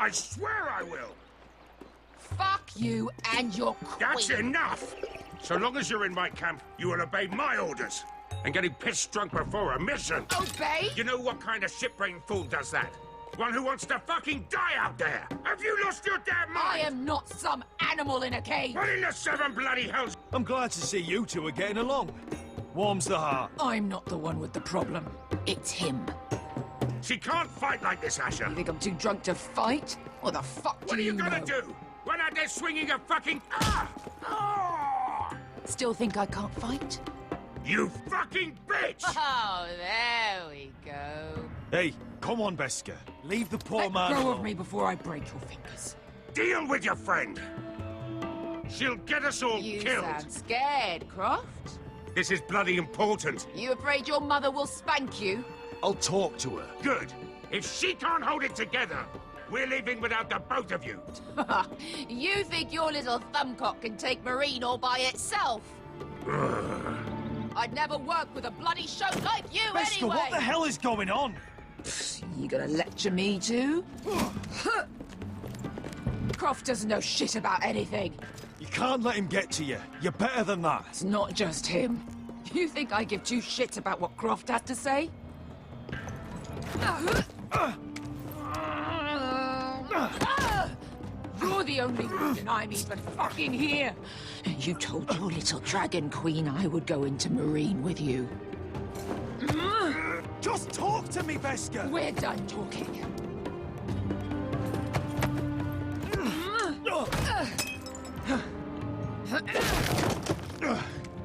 I swear I will! Fuck you and your queen. That's enough! So long as you're in my camp, you will obey my orders. And getting pissed drunk before a mission. Obey? You know what kind of shit-brained fool does that? One who wants to fucking die out there! Have you lost your damn mind? I am not some animal in a cage. What in the seven bloody hells? I'm glad to see you two are getting along. Warms the heart. I'm not the one with the problem. It's him. She can't fight like this, Asher. You think I'm too drunk to fight? What the fuck What do are you know? gonna do? When out there swinging a fucking... Still think I can't fight? You fucking bitch! Oh, there we go. Hey, come on, Beska. Leave the poor Let man go alone. of me before I break your fingers. Deal with your friend. She'll get us all You killed. sound scared, Croft. This is bloody important. You afraid your mother will spank you? I'll talk to her. Good. If she can't hold it together, we're leaving without the both of you. You think your little thumbcock can take Marine all by itself? I'd never work with a bloody show like you Beska, anyway! what the hell is going on? You gonna lecture me too? Croft doesn't know shit about anything. You can't let him get to you. You're better than that. It's not just him. You think I give two shits about what Croft has to say? You're the only reason I'm even fucking here. You told your little dragon queen I would go into Marine with you. Just talk to me, Beska. We're done talking.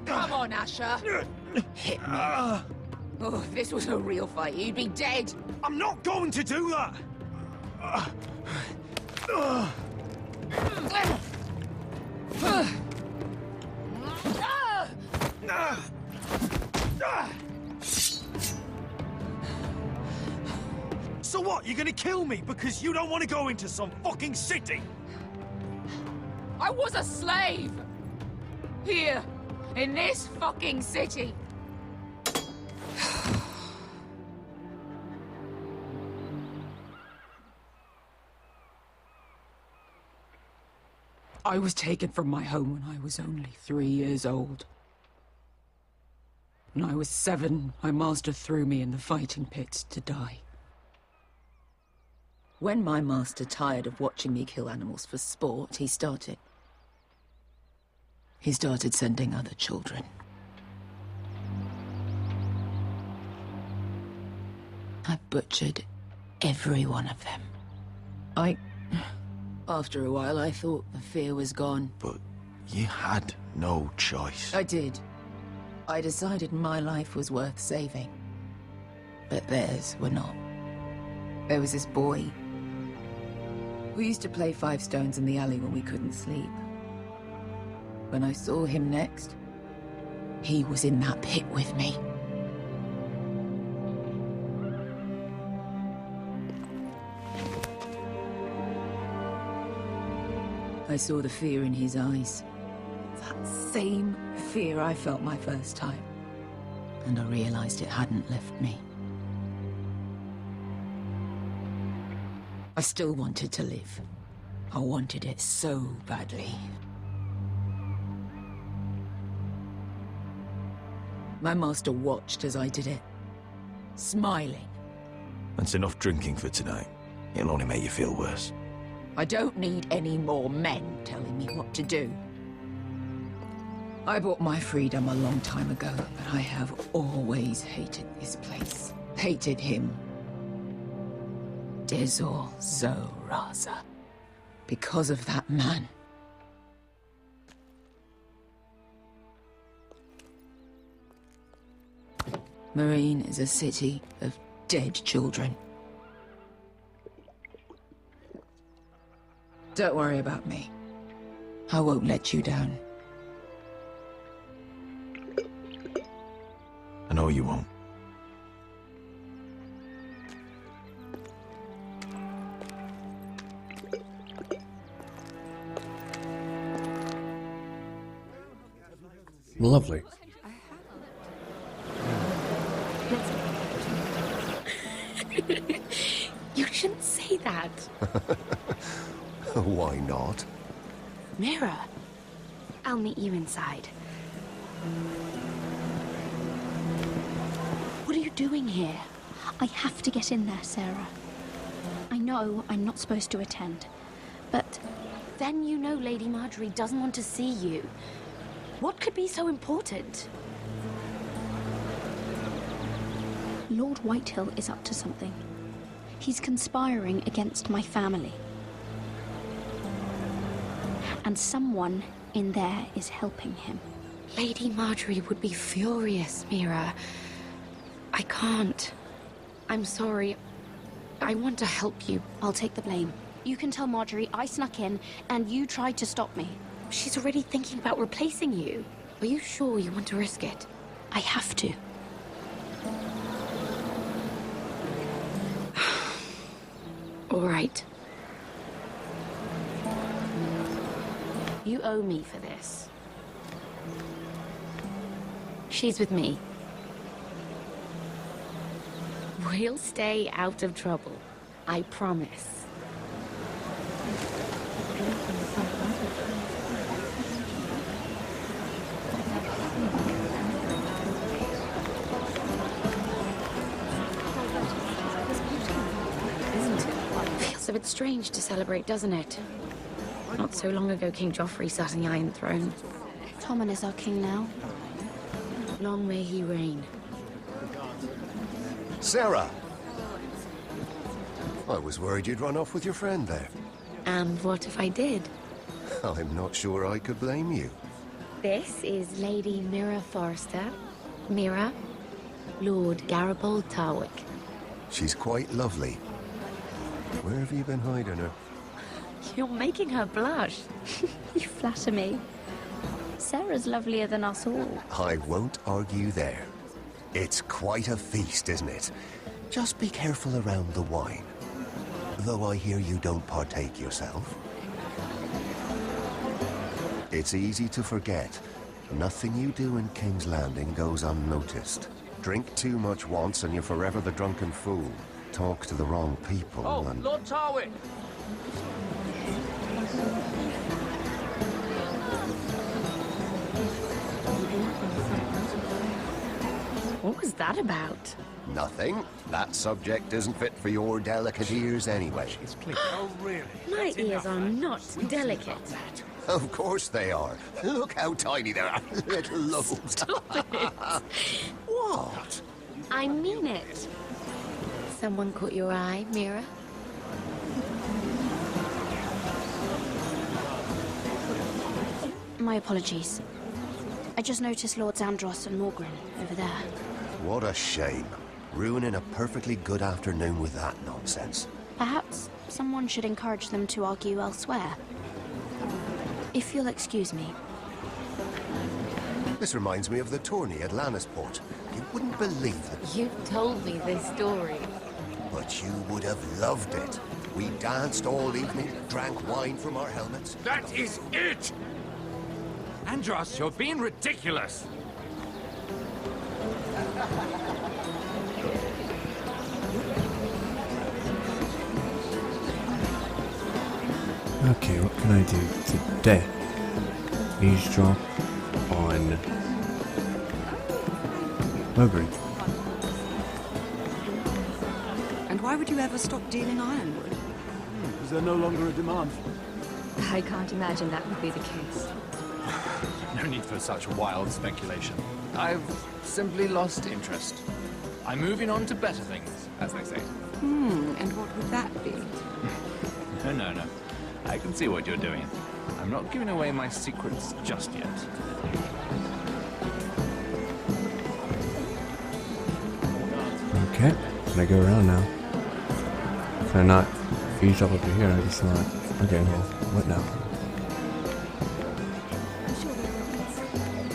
Come on, Asher. Hit me. Oh, if this was a real fight, you'd be dead. I'm not going to do that. So what? You're gonna kill me because you don't want to go into some fucking city? I was a slave! Here, in this fucking city. I was taken from my home when I was only 3 years old. When I was 7, my master threw me in the fighting pits to die. When my master tired of watching me kill animals for sport, he started sending other children. I butchered every one of them. After a while, I thought the fear was gone. But you had no choice. I did. I decided my life was worth saving. But theirs were not. There was this boy. We used to play 5 stones in the alley when we couldn't sleep. When I saw him next, he was in that pit with me. I saw the fear in his eyes. That same fear I felt my first time. And I realized it hadn't left me. I still wanted to live. I wanted it so badly. My master watched as I did it, smiling. That's enough drinking for tonight. It'll only make you feel worse. I don't need any more men telling me what to do. I bought my freedom a long time ago, but I have always hated this place. Hated him. Dezor Zoraza. Because of that man. Marine is a city of dead children. Don't worry about me. I won't let you down. I know you won't. Lovely. You shouldn't say that. Why not? Mira, I'll meet you inside. What are you doing here? I have to get in there, Sarah. I know I'm not supposed to attend, but... Then you know Lady Marjorie doesn't want to see you. What could be so important? Lord Whitehill is up to something. He's conspiring against my family. And someone in there is helping him. Lady Marjorie would be furious, Mira. I can't. I'm sorry. I want to help you. I'll take the blame. You can tell Marjorie I snuck in, and you tried to stop me. She's already thinking about replacing you. Are you sure you want to risk it? I have to. All right. You owe me for this. She's with me. We'll stay out of trouble. I promise. Feels a bit strange to celebrate, doesn't it? Not so long ago, King Joffrey sat on the Iron Throne. Tommen is our king now. Long may he reign. Sarah! I was worried you'd run off with your friend there. And what if I did? I'm not sure I could blame you. This is Lady Mira Forrester. Mira, Lord Garibald Tarwick. She's quite lovely. Where have you been hiding her? You're making her blush. You flatter me. Sarah's lovelier than us all. I won't argue there. It's quite a feast, isn't it? Just be careful around the wine. Though I hear you don't partake yourself. It's easy to forget. Nothing you do in King's Landing goes unnoticed. Drink too much once and you're forever the drunken fool. Talk to the wrong people and... Lord Tarwick! What was that about? Nothing. That subject isn't fit for your delicate ears anyway. Oh, really? My ears are not delicate. Of course they are. Look how tiny they are. Little lobes. Stop it. What? I mean it. Someone caught your eye, Mira? My apologies. I just noticed Lords Andros and Morgren over there. What a shame. Ruining a perfectly good afternoon with that nonsense. Perhaps someone should encourage them to argue elsewhere. If you'll excuse me. This reminds me of the tourney at Lannisport. You wouldn't believe it. You told me this story. But you would have loved it. We danced all evening, drank wine from our helmets. That is it! Andros, you're being ridiculous. Okay, what can I do today? Eavesdrop on Mowbray. And why would you ever stop dealing ironwood? Is there no longer a demand? I can't imagine that would be the case. No need for such wild speculation. I've simply lost interest. I'm moving on to better things, as they say. And what would that be? No. I can see what you're doing. I'm not giving away my secrets just yet. Okay, can I go around now? Can I not eavesdrop over here? I guess not. Okay, well, what now?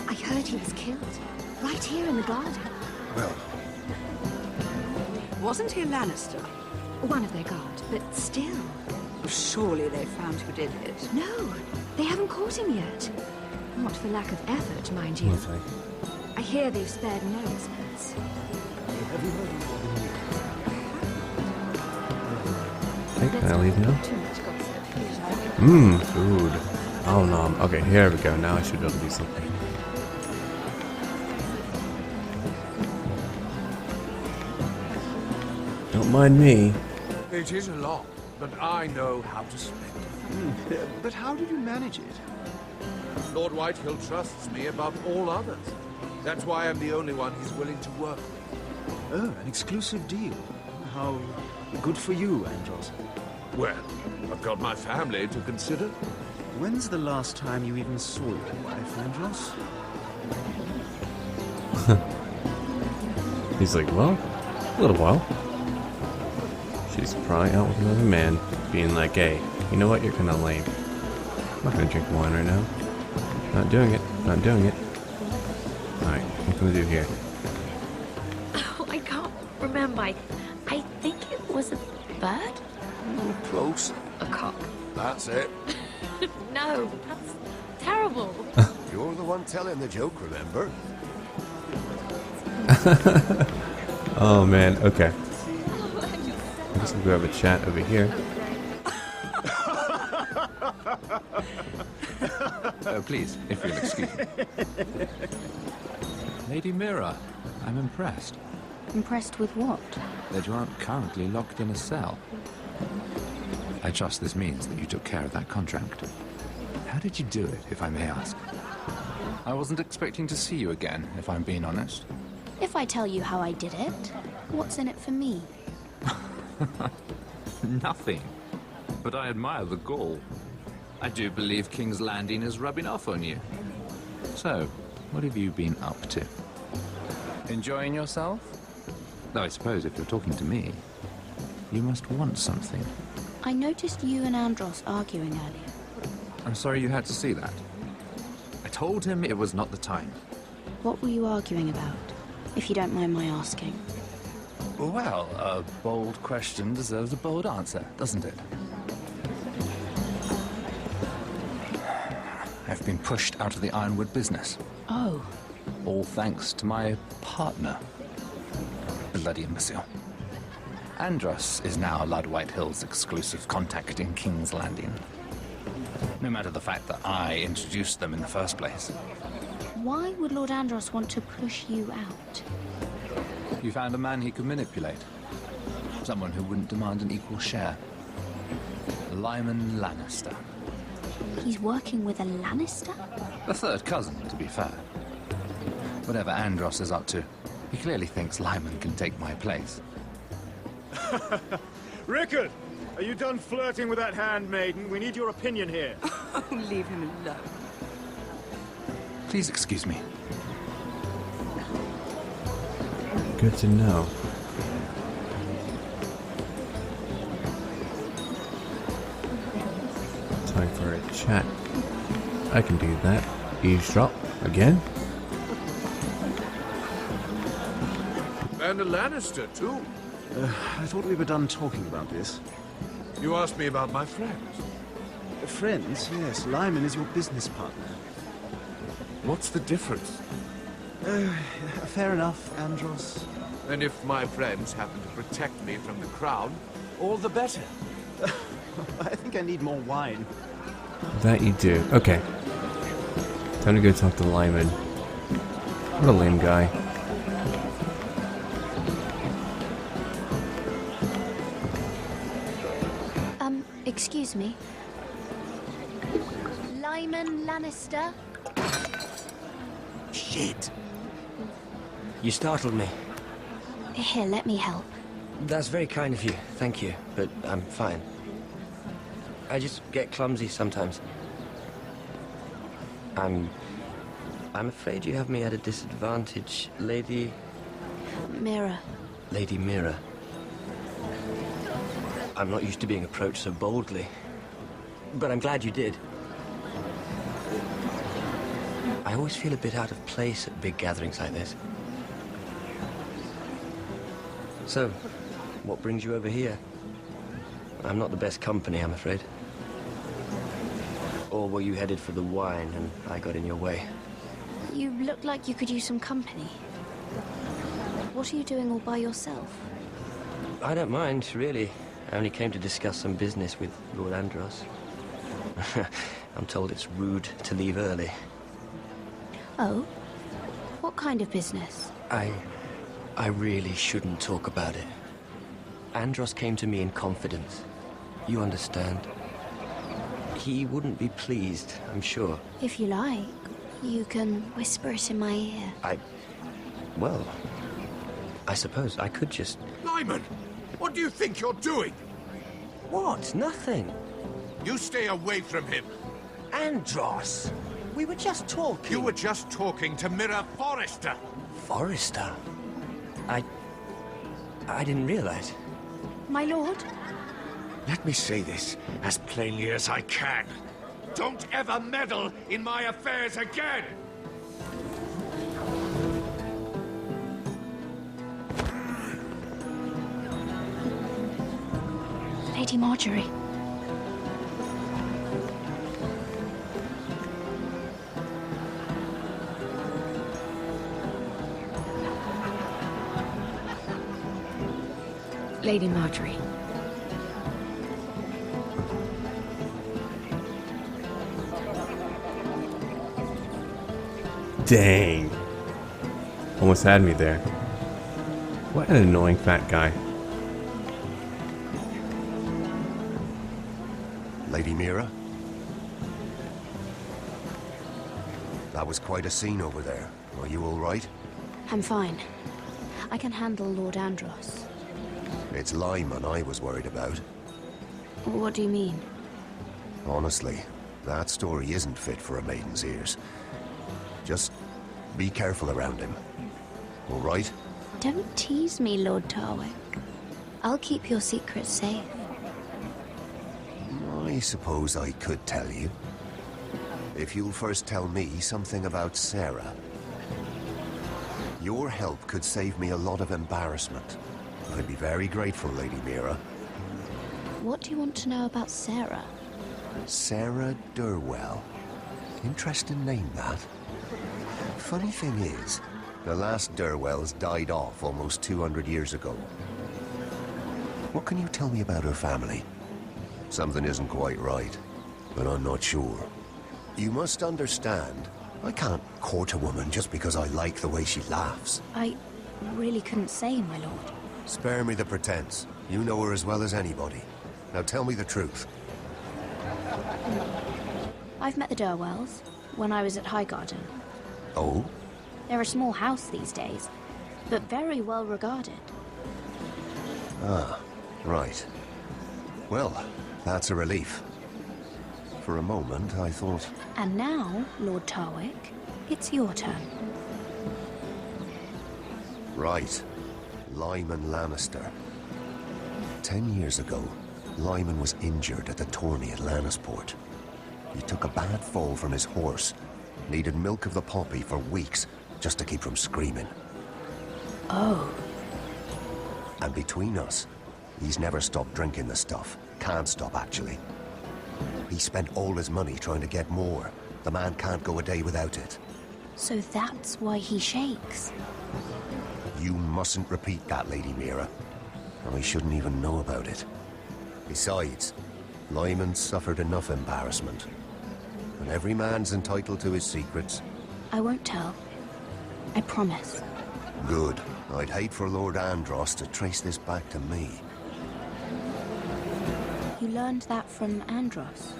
I heard he was killed. Right here in the garden. Well, Wasn't he a Lannister? One of their guard, but still. Surely they found who did it. No, they haven't caught him yet. Not for lack of effort, mind you. Lovely. I hear they've spared no expense. Hey, can I leave now? Food. Oh no. Okay, here we go. Now I should be able to do something. Don't mind me. It is a lot, but I know how to spend it. But how did you manage it? Lord Whitehill trusts me above all others. That's why I'm the only one he's willing to work with. Oh, an exclusive deal. How good for you, Andros. Well, I've got my family to consider. When's the last time you even saw your wife, Andros? He's like, well, a little while. She's probably out with another man, being like, hey, you know what, you're kinda lame. I'm not gonna drink wine right now. Not doing it, not doing it. Alright, what can we do here? Oh, I can't remember. I think it was a bird? Close. A cock. That's it. No, that's terrible. You're the one telling the joke, remember? Oh man, okay. I guess we'll go have a chat over here. Please, if you'll excuse me. Lady Mira, I'm impressed. Impressed with what? That you aren't currently locked in a cell. I trust this means that you took care of that contract. How did you do it, if I may ask? I wasn't expecting to see you again, if I'm being honest. If I tell you how I did it, what's in it for me? Nothing. But I admire the gall. I do believe King's Landing is rubbing off on you. So, what have you been up to? Enjoying yourself? Though I suppose if you're talking to me, you must want something. I noticed you and Andros arguing earlier. I'm sorry you had to see that. I told him it was not the time. What were you arguing about, if you don't mind my asking? Well, a bold question deserves a bold answer, doesn't it? I've been pushed out of the ironwood business. Oh. All thanks to my partner. Bloody imbecile. Andros is now Lord Whitehill's exclusive contact in King's Landing. No matter the fact that I introduced them in the first place. Why would Lord Andros want to push you out? You found a man he could manipulate. Someone who wouldn't demand an equal share. Lyman Lannister. He's working with a Lannister? A third cousin, to be fair. Whatever Andros is up to, he clearly thinks Lyman can take my place. Rickard! Are you done flirting with that handmaiden? We need your opinion here. Oh, leave him alone. Please excuse me. Good to know. Time for a chat. I can do that. Eavesdrop again. And a Lannister, too. I thought we were done talking about this. You asked me about my friends. Friends? Yes, Lyman is your business partner. What's the difference? Fair enough, Andros. And if my friends happen to protect me from the crown, all the better. I think I need more wine. That you do. Okay. Time to go talk to Lyman. What a lame guy. Excuse me. Lyman Lannister? Shit. You startled me. Here, let me help. That's very kind of you, thank you, but I'm fine. I just get clumsy sometimes. I'm afraid you have me at a disadvantage, Lady... Mira. Lady Mira. I'm not used to being approached so boldly, but I'm glad you did. I always feel a bit out of place at big gatherings like this. So, what brings you over here? I'm not the best company, I'm afraid. Or were you headed for the wine and I got in your way? You look like you could use some company. What are you doing all by yourself? I don't mind, really. I only came to discuss some business with Lord Andros. I'm told it's rude to leave early. Oh? What kind of business? I really shouldn't talk about it. Andros came to me in confidence. You understand? He wouldn't be pleased, I'm sure. If you like, you can whisper it in my ear. Well, I suppose I could just... Lyman! What do you think you're doing? What? Nothing. You stay away from him. Andros! We were just talking. You were just talking to Mira Forrester. Forrester? I didn't realize. My lord? Let me say this as plainly as I can. Don't ever meddle in my affairs again! Lady Marjorie. Lady Marjorie. Dang. Almost had me there. What an annoying fat guy. Lady Mira? That was quite a scene over there. Are you all right? I'm fine. I can handle Lord Andros. It's Lyman I was worried about. What do you mean? Honestly, that story isn't fit for a maiden's ears. Just be careful around him. All right? Don't tease me, Lord Tarwick. I'll keep your secret safe. I suppose I could tell you. If you'll first tell me something about Sarah. Your help could save me a lot of embarrassment. I'd be very grateful, Lady Mira. What do you want to know about Sarah? Sarah Durwell. Interesting name, that. Funny thing is, the last Durwells died off almost 200 years ago. What can you tell me about her family? Something isn't quite right, but I'm not sure. You must understand, I can't court a woman just because I like the way she laughs. I really couldn't say, my lord. Spare me the pretense. You know her as well as anybody. Now tell me the truth. I've met the Durwells when I was at Highgarden. Oh? They're a small house these days, but very well regarded. Ah, right. Well, that's a relief. For a moment, I thought... And now, Lord Tarwick, it's your turn. Right. Lyman Lannister. 10 years ago, Lyman was injured at the tourney at Lannisport. He took a bad fall from his horse. Needed milk of the poppy for weeks, just to keep from screaming. Oh. And between us, he's never stopped drinking the stuff. Can't stop, actually. He spent all his money trying to get more. The man can't go a day without it. So that's why he shakes. You mustn't repeat that, Lady Mira. I shouldn't even know about it. Besides, Lyman suffered enough embarrassment. And every man's entitled to his secrets. I won't tell. I promise. Good. I'd hate for Lord Andros to trace this back to me. You learned that from Andros?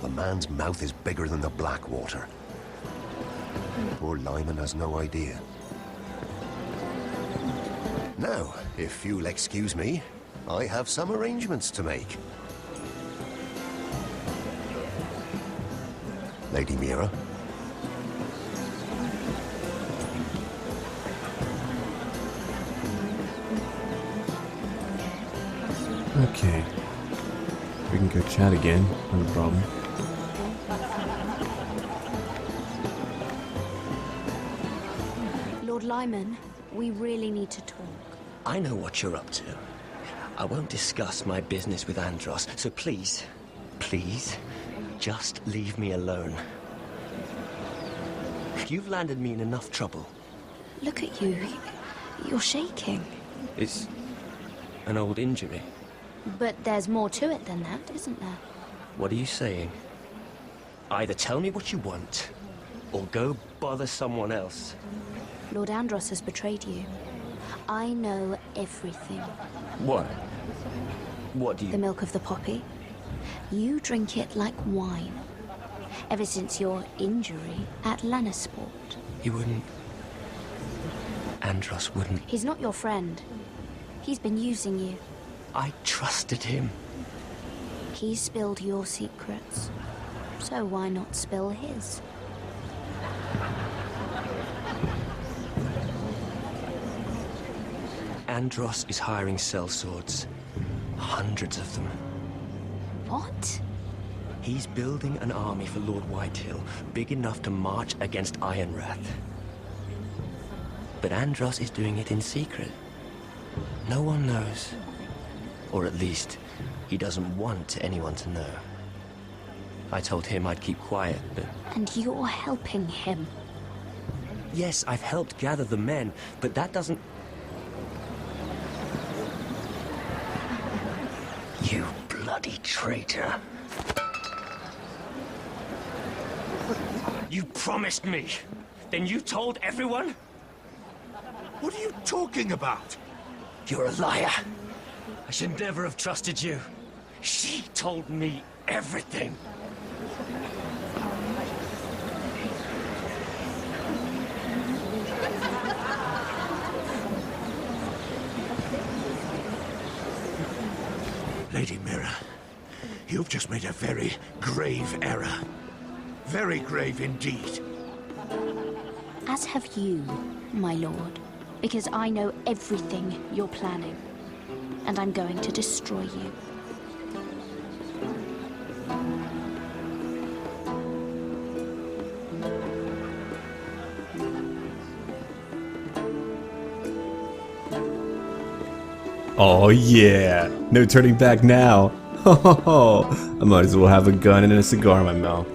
The man's mouth is bigger than the Blackwater. Poor Lyman has no idea. Now, if you'll excuse me, I have some arrangements to make. Lady Mira? Okay. We can go chat again, not a problem. Lord Lyman, we really need to talk. I know what you're up to. I won't discuss my business with Andros, so please, just leave me alone. You've landed me in enough trouble. Look at you. You're shaking. It's an old injury. But there's more to it than that, isn't there? What are you saying? Either tell me what you want, or go bother someone else. Lord Andros has betrayed you. I know everything. What? What do you... The milk of the poppy. You drink it like wine. Ever since your injury at Lannisport. He wouldn't... Andros wouldn't... He's not your friend. He's been using you. I trusted him. He spilled your secrets. So why not spill his? Andros is hiring sellswords. Hundreds of them. What? He's building an army for Lord Whitehill, big enough to march against Ironrath. But Andros is doing it in secret. No one knows. Or at least, he doesn't want anyone to know. I told him I'd keep quiet, but... And you're helping him. Yes, I've helped gather the men, but that doesn't... You bloody traitor. You promised me. Then you told everyone? What are you talking about? You're a liar. I should never have trusted you. She told me everything. Lady Mira, you've just made a very grave error. Very grave indeed. As have you, my lord. Because I know everything you're planning. And I'm going to destroy you. Oh yeah, no turning back now. I might as well have a gun and a cigar in my mouth.